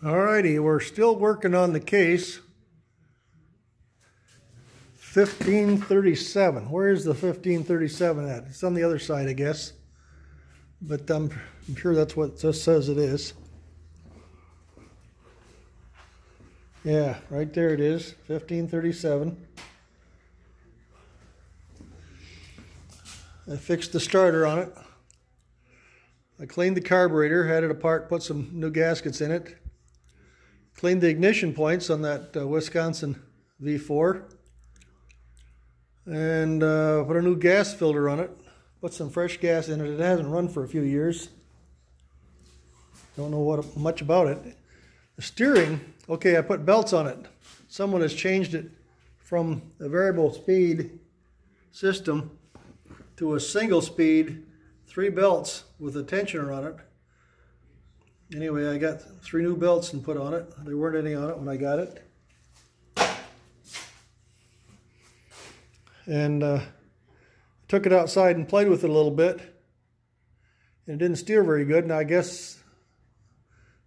Alrighty, we're still working on the case. 1537. Where is the 1537 at? It's on the other side, I guess. But I'm sure that's what this says it is. Yeah, right there it is, 1537. I fixed the starter on it. I cleaned the carburetor, had it apart, put some new gaskets in it. Cleaned the ignition points on that Wisconsin V4. And put a new gas filter on it. Put some fresh gas in it. It hasn't run for a few years. Don't know much about it. The steering, okay, I put belts on it. Someone has changed it from a variable speed system to a single speed, 3 belts with a tensioner on it. Anyway, I got 3 new belts and put on it. There weren't any on it when I got it. And took it outside and played with it a little bit. And it didn't steer very good. And I guess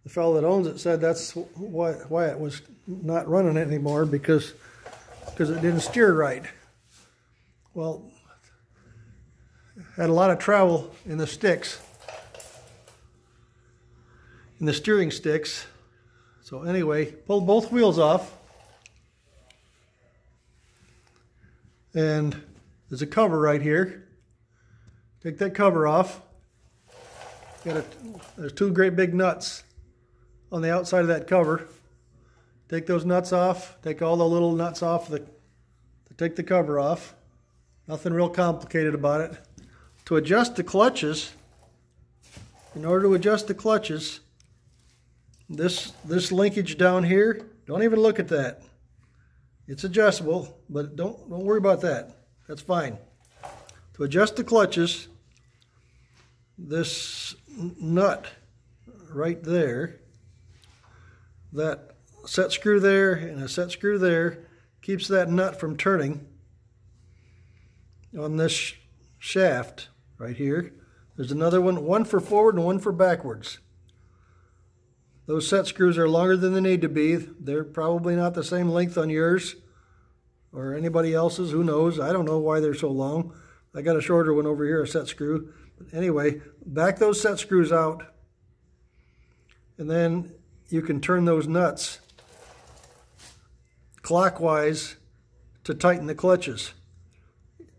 the fellow that owns it said that's why it was not running it anymore, because it didn't steer right. Well, had a lot of travel in the sticks, in the steering sticks. So anyway, pulled both wheels off. And there's a cover right here. Take that cover off. There's 2 great big nuts on the outside of that cover. Take those nuts off. Take all the little nuts off to take the cover off. Nothing real complicated about it. To adjust the clutches, in order to adjust the clutches, this linkage down here, don't even look at that. It's adjustable, but don't worry about that. That's fine. To adjust the clutches, this nut right there, that set screw there and a set screw there, keeps that nut from turning on this shaft right here. There's another one for forward and one for backwards. Those set screws are longer than they need to be. They're probably not the same length on yours or anybody else's. Who knows? I don't know why they're so long. I got a shorter one over here, a set screw. But anyway, back those set screws out, and then you can turn those nuts clockwise to tighten the clutches.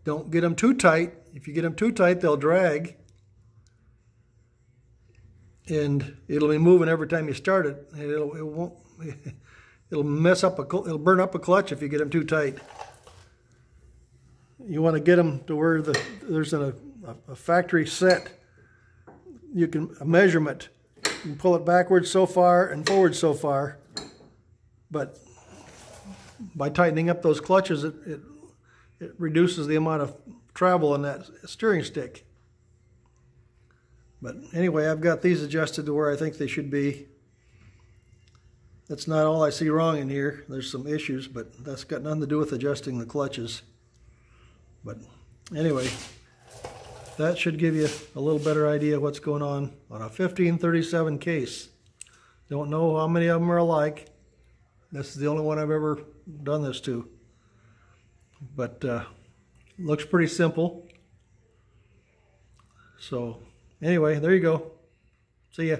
Don't get them too tight. If you get them too tight, they'll drag, and it'll be moving every time you start it. And it'll mess up it'll burn up a clutch if you get them too tight. You want to get them to where there's a factory set. You can a measurement. You can pull it backwards so far and forward so far, but by tightening up those clutches, it reduces the amount of travel on that steering stick. But anyway, I've got these adjusted to where I think they should be. That's not all I see wrong in here. There's some issues, but that's got nothing to do with adjusting the clutches. But anyway, that should give you a little better idea of what's going on a 1537 case. Don't know how many of them are alike. This is the only one I've ever done this to. But looks pretty simple. So anyway, there you go. See ya.